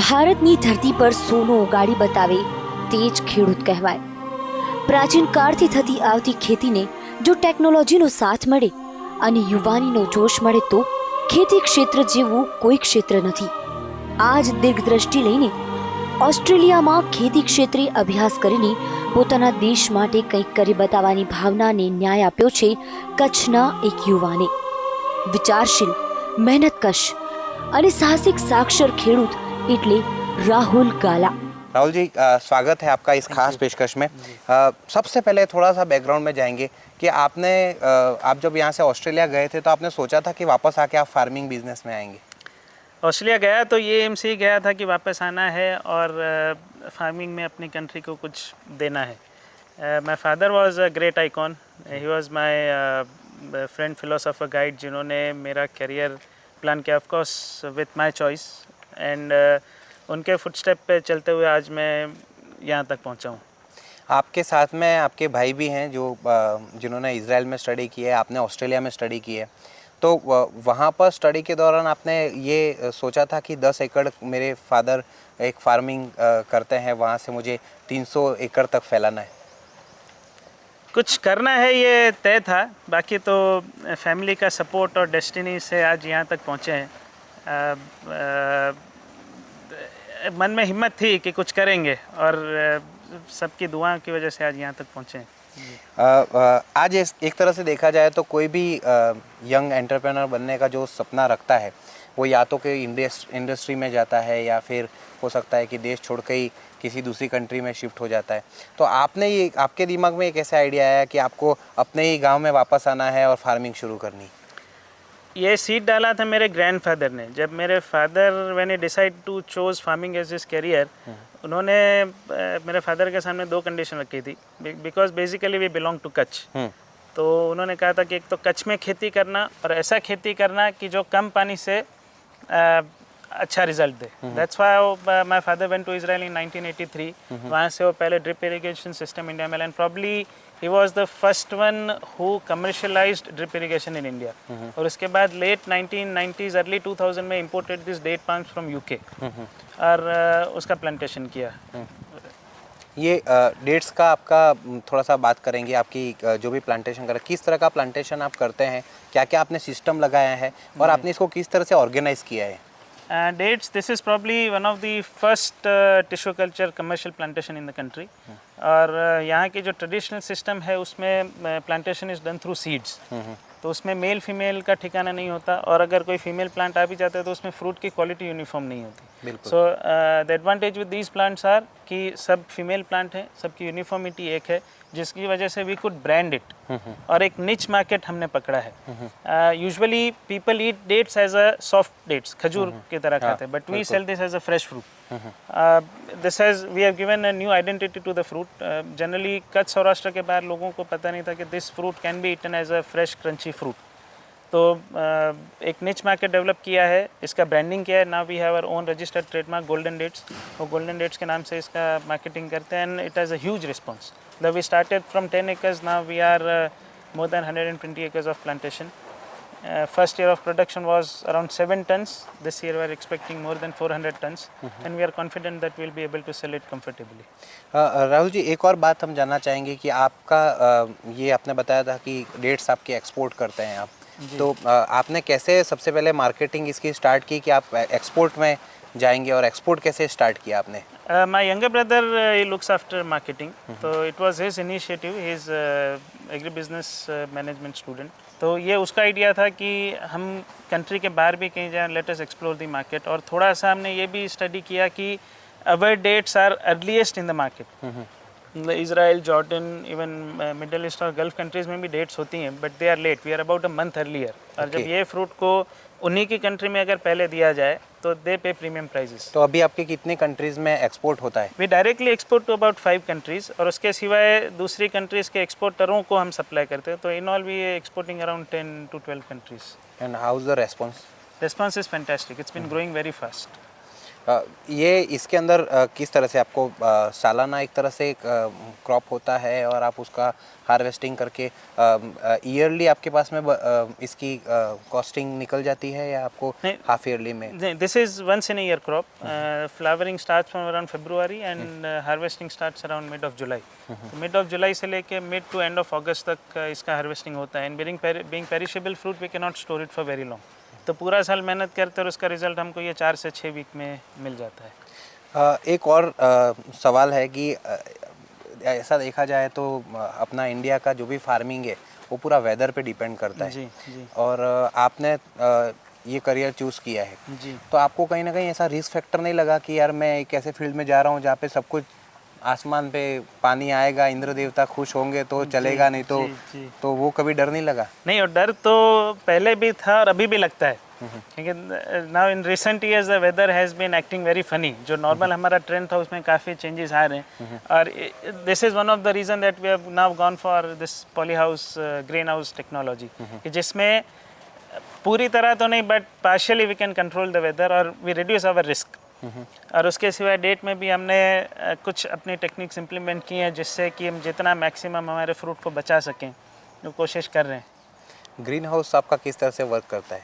ભારતની ધરતી પર સોનું ઉગાડી બતાવે તે જ ખેડૂત કહેવાય. પ્રાચીન કાળથી થતી આવતી ખેતીને જો ટેકનોલોજીનો સાથ મળે અને યુવાનીનો જોશ મળે તો ખેતી ક્ષેત્ર જેવું કોઈ ક્ષેત્ર નથી. આ જ દીર્ઘદ્રષ્ટિ લઈને ઓસ્ટ્રેલિયામાં ખેતી ક્ષેત્રે અભ્યાસ કરીને પોતાના દેશ માટે કંઈક કરી બતાવવાની ભાવનાને ન્યાય આપ્યો છે કચ્છના એક યુવાને. વિચારશીલ, મહેનતકશ અને સાહસિક સાક્ષર ખેડૂત એટલે राहुल गाला. राहुल जी, स्वागत है आपका इस खास पेशकश में. सबसे पहले थोड़ा सा बैकग्राउंड में जाएंगे कि आप जब यहाँ से ऑस्ट्रेलिया गए थे तो आपने सोचा था कि वापस आके आप फार्मिंग बिजनेस में आएंगे? ऑस्ट्रेलिया गया तो ये एम से ही गया था कि वापस आना है और फार्मिंग में अपनी कंट्री को कुछ देना है. My father was a great icon. He was my friend, philosopher, guide, जिन्होंने मेरा करियर प्लान किया, of course with my choice, and उनके फुटस्टेप पे चलते हुए आज मैं यहाँ तक पहुँचा हूँ. आपके साथ में आपके भाई भी हैं जो जिन्होंने इजराइल में स्टडी की है, आपने ऑस्ट्रेलिया में स्टडी की है. तो वहाँ पर स्टडी के दौरान आपने ये सोचा था कि 10 एकड़ मेरे फादर एक फार्मिंग करते हैं, वहाँ से मुझे 300 एकड़ तक फैलाना है? कुछ करना है ये तय था, बाकी तो फैमिली का सपोर्ट और डेस्टिनी से आज यहाँ तक पहुँचे हैं. मन में हिम्मत थी कि कुछ करेंगे और सबकी दुआओं की वजह से आज यहाँ तक पहुँचे हैं. आज एक तरह से देखा जाए तो कोई भी यंग एंटरप्रेन्योर बनने का जो सपना रखता है वो या तो कोई इंडस्ट्री में जाता है या फिर हो सकता है कि देश छोड़ के ही किसी दूसरी कंट्री में शिफ्ट हो जाता है. तो आपके दिमाग में एक ऐसा आइडिया आया कि आपको अपने ही गांव में वापस आना है और फार्मिंग शुरू करनी? ये सीड डाला था मेरे ग्रैंडफादर ने. जब मेरे father when he decide to choose farming as his career, उन्होंने मेरे फादर के सामने 2 कंडीशन रखी थी. Because basically we belong to Kutch. तो उन्होंने कहा था कि एक तो कच्छ में खेती करना और ऐसा खेती करना कि जो कम पानी से अच्छा रिजल्ट दे. That's why my father went to Israel in 1983. वहाँ से वो पहले ड्रिप इरिगेशन सिस्टम इंडिया में, and probably he was the first one who commercialized drip irrigation in India. और उसके बाद late 1990s early 2000 में imported this date palms from UK और उसका plantation किया. ये डेट्स का आपका थोड़ा सा बात करेंगे. आपकी जो भी प्लांटेशन कर, किस तरह का प्लांटेशन आप करते हैं, क्या क्या आपने सिस्टम लगाया है और आपने इसको किस तरह से ऑर्गेनाइज किया है? Dates, this is probably one of the first tissue culture commercial plantation in the country. और यहाँ की जो ट्रेडिशनल सिस्टम है उसमें plantation is done through seeds. तो उसमें मेल फीमेल का ठिकाना नहीं होता, और अगर कोई फीमेल प्लांट आ भी जाता है तो उसमें फ्रूट की क्वालिटी यूनिफॉर्म नहीं होती. So the advantage with these plants are कि सब फीमेल प्लांट हैं, सबकी यूनिफॉर्मिटी एक है, जिसकी वजह से वी कुड ब्रांड इट. और एक निच मार्केट हमने पकड़ा है. Usually people eat dates as a soft dates, खजूर की तरह खाते हैं, but we sell this as a fresh fruit. This has we have given a new identity to the fruit. Generally Kutch Saurashtra के बाहर लोगों को पता नहीं था कि this fruit can be eaten as a fresh crunchy fruit. तो एक निच मार्केट डेवलप किया है, इसका ब्रांडिंग किया है. Now we have our own registered trademark golden dates. वो गोल्डन डेट्स के नाम से इसका मार्केटिंग करते हैं, and it has a huge response. We started from 10 acres, now we are more than 120 acres of plantation. First year of production was around 7 tons. This year we are expecting more than 400 tons, and we are confident that we will be able to sell it comfortably. Rahul ji, एक और बात हम जानना चाहेंगे कि आपका ये आपने बताया था कि डेट्स आपके एक्सपोर्ट करते हैं आप, तो आपने कैसे सबसे पहले मार्केटिंग इसकी स्टार्ट की कि आप एक्सपोर्ट में जाएंगे, और एक्सपोर्ट कैसे स्टार्ट किया आपने? My younger brother he looks after marketing, so it was his initiative. He is agribusiness management student. तो ये उसका आइडिया था कि हम कंट्री के बाहर भी कहीं जाएं, let us explore the market. और थोड़ा सा हमने ये भी स्टडी किया कि our dates are earliest in the market. Israel, Jordan, even Middle East और गल्फ कंट्रीज में भी डेट्स होती हैं, but they are late. We are about a month earlier. और जब ये फ्रूट को उन्हीं की कंट्री में अगर पहले दिया जाए तो दे पे प्रीमियम प्राइजेस. तो अभी आपके कितने कंट्रीज में एक्सपोर्ट होता है? We directly export to about 5 countries, और उसके सिवाय दूसरी कंट्रीज के एक्सपोर्टरों को हम सप्लाई करते हैं. तो in all we exporting around 10 to 12 countries. And how is the response? Response is fantastic. It's been growing very fast. ये इसके अंदर किस तरह से आपको सालाना एक तरह से क्रॉप होता है और आप उसका हार्वेस्टिंग करके ईयरली आपके पास में इसकी कॉस्टिंग निकल जाती है या आपको नहीं। हाफ ईयरली में? This is once in a year crop. Flowering starts from around February and harvesting starts around mid of July. तो mid of July से लेके mid to end of August तक इसका harvesting होता है. And being perishable fruit, we cannot store it for very long. तो पूरा साल मेहनत करते और उसका रिजल्ट हमको ये 4 से 6 वीक में मिल जाता है। एक और सवाल है कि ऐसा देखा जाए तो अपना इंडिया का जो भी फार्मिंग है वो पूरा वेदर पे डिपेंड करता है। जी जी और आपने ये करियर चूज़ किया है, जी। तो आपको कहीं ना कहीं ऐसा रिस्क फैक्टर नहीं लगा कि यार मैं एक ऐसे फील्ड में जा रहा हूँ जहाँ पे सब कुछ आसमान पे पानी आएगा, इंद्र देवता खुश होंगे तो चलेगा, नहीं तो जी। तो वो कभी डर नहीं लगा? नहीं, और डर तो पहले भी था और अभी भी लगता है, क्योंकि now in recent years the weather has been acting very funny. जो नॉर्मल हमारा ट्रेंड था उसमें काफ़ी चेंजेस आ रहे हैं, और this is one of the reason that we have now gone for this poly house green house technology, जिसमें पूरी तरह तो नहीं but partially we can control the weather और वी रिड्यूस आवर रिस्क। और उसके सिवाय डेट में भी हमने कुछ अपनी टेक्निक्स इम्प्लीमेंट की हैं जिससे कि हम जितना मैक्सिमम हमारे फ्रूट को बचा सकें, वो कोशिश कर रहे हैं। ग्रीन हाउस आपका किस तरह से वर्क करता है?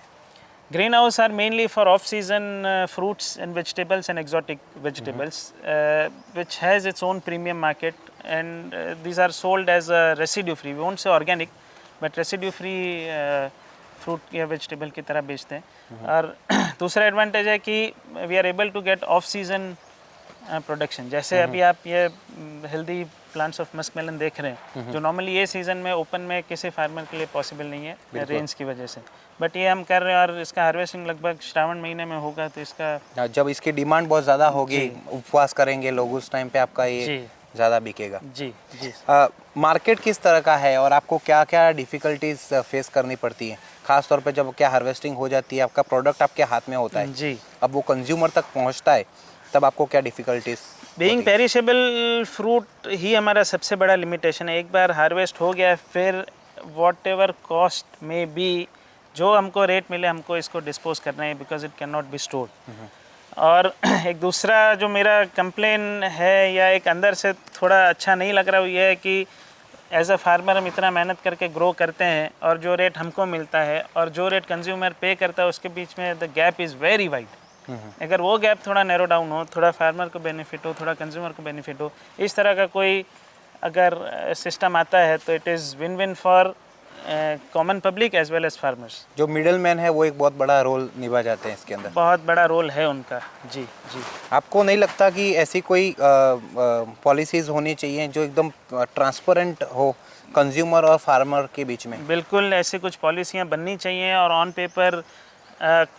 Green house are mainly for off-season fruits and vegetables and exotic vegetables, which has its own premium market, and these are sold as residue-free. We won't say organic, but residue-free fruit या vegetable की तरह बेचते हैं। और दूसरा advantage है कि we are able to get off-season production. जैसे अभी आप ये healthy plants of musk melon देख रहे हैं, जो नॉर्मली ये सीज़न में ओपन में किसी फार्मर के लिए पॉसिबल नहीं है रेंज की वजह से, बट ये हम कर रहे हैं और इसका हार्वेस्टिंग लगभग श्रावण महीने में होगा। तो इसका जब इसकी डिमांड बहुत ज़्यादा होगी, उपवास करेंगे लोग, उस टाइम पे आपका ये ज़्यादा बिकेगा। जी जी। मार्केट किस तरह का है और आपको क्या क्या डिफ़िकल्टीज फेस करनी पड़ती हैं, खास तौर पे जब क्या हार्वेस्टिंग हो जाती है, आपका प्रोडक्ट आपके हाथ में होता है जी, अब वो कंज्यूमर तक पहुंचता है, तब आपको क्या डिफ़िकल्टीज? बीइंग पेरिशेबल फ्रूट ही हमारा सबसे बड़ा लिमिटेशन है। एक बार हार्वेस्ट हो गया फिर वॉट एवर कॉस्ट में बी, जो हमको रेट मिले हमको इसको डिस्पोज करना है, because it can not be stored. और एक दूसरा जो मेरा कंप्लेन है या एक अंदर से थोड़ा अच्छा नहीं लग रहा वो ये है कि एज अ फार्मर हम इतना मेहनत करके ग्रो करते हैं और जो रेट हमको मिलता है और जो रेट कंज्यूमर पे करता है उसके बीच में the gap is very wide. अगर वो गैप थोड़ा नैरो डाउन हो, थोड़ा फार्मर को बेनिफिट हो, थोड़ा कंज्यूमर को बेनिफिट हो, इस तरह का कोई अगर सिस्टम आता है तो it is win win for common public as well as farmers. जो मिडल मैन है वो एक बहुत बड़ा रोल निभा जाते हैं इसके अंदर, बहुत बड़ा रोल है उनका। जी जी। आपको नहीं लगता कि ऐसी कोई पॉलिसीज़ होनी चाहिए जो एकदम ट्रांसपेरेंट हो कंज्यूमर और फार्मर के बीच में? बिल्कुल, ऐसी कुछ पॉलिसियाँ बननी चाहिए और ऑन पेपर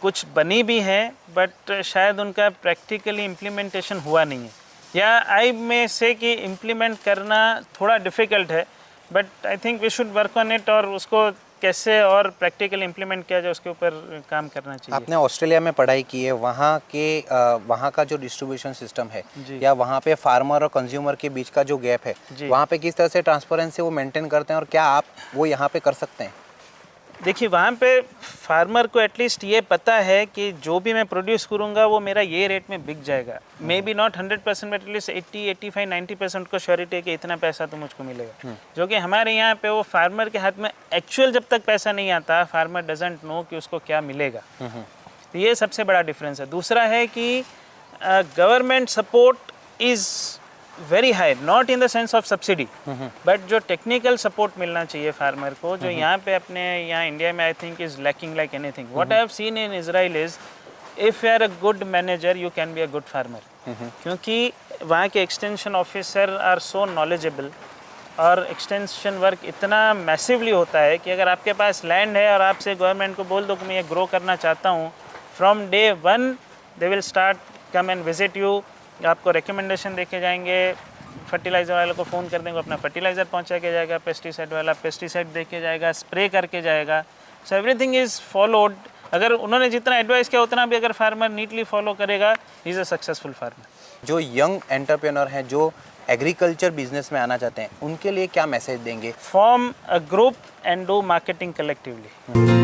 कुछ बनी भी हैं, बट शायद उनका प्रैक्टिकली इम्प्लीमेंटेशन हुआ नहीं है, या आई में से कि इम्प्लीमेंट करना थोड़ा डिफ़िकल्ट है, but I think we should work on it और उसको कैसे और प्रैक्टिकली इम्प्लीमेंट किया जाए उसके ऊपर काम करना चाहिए। आपने ऑस्ट्रेलिया में पढ़ाई की है, वहाँ का जो डिस्ट्रीब्यूशन सिस्टम है या वहाँ पे फार्मर और कंज्यूमर के बीच का जो गैप है, वहाँ पे किस तरह से ट्रांसपेरेंसी वो मेंटेन करते हैं और क्या आप वो यहाँ पे कर सकते हैं? देखिए, वहाँ पे फार्मर को एटलीस्ट ये पता है कि जो भी मैं प्रोड्यूस करूँगा वो मेरा ये रेट में बिक जाएगा। May be not 100% but at least 80, 85, 90% को श्योरिटी है कि इतना पैसा तो मुझको मिलेगा। जो कि हमारे यहाँ पे वो फार्मर के हाथ में एक्चुअल जब तक पैसा नहीं आता, फार्मर डजंट नो कि उसको क्या मिलेगा। तो ये सबसे बड़ा डिफरेंस है। दूसरा है कि government support is very high, not in the sense of subsidy, but जो टेक्निकल सपोर्ट मिलना चाहिए फार्मर को, जो यहाँ पे अपने यहाँ इंडिया में I think is lacking like anything. What I have seen in Israel is if you are a good manager you can be a good farmer, क्योंकि वहाँ के extension officer are so knowledgeable और extension work इतना massively होता है कि अगर आपके पास लैंड है और आपसे गवर्नमेंट को बोल दो कि मैं ये ग्रो करना चाहता हूँ, from day 1 they will start come and visit you, आपको रिकमेंडेशन देके जाएंगे, फर्टिलाइज़र वाले को फ़ोन कर देंगे, अपना फर्टिलाइज़र पहुंचा के जाएगा, पेस्टिसाइड वाला पेस्टिसाइड देके जाएगा, स्प्रे करके जाएगा। So everything is followed. अगर उन्होंने जितना एडवाइस किया उतना भी अगर फार्मर नीटली फॉलो करेगा, इज़ अ सक्सेसफुल फार्मर। जो यंग एंटरप्रेन्योर हैं जो एग्रीकल्चर बिजनेस में आना चाहते हैं, उनके लिए क्या मैसेज देंगे? Form a group and do marketing collectively.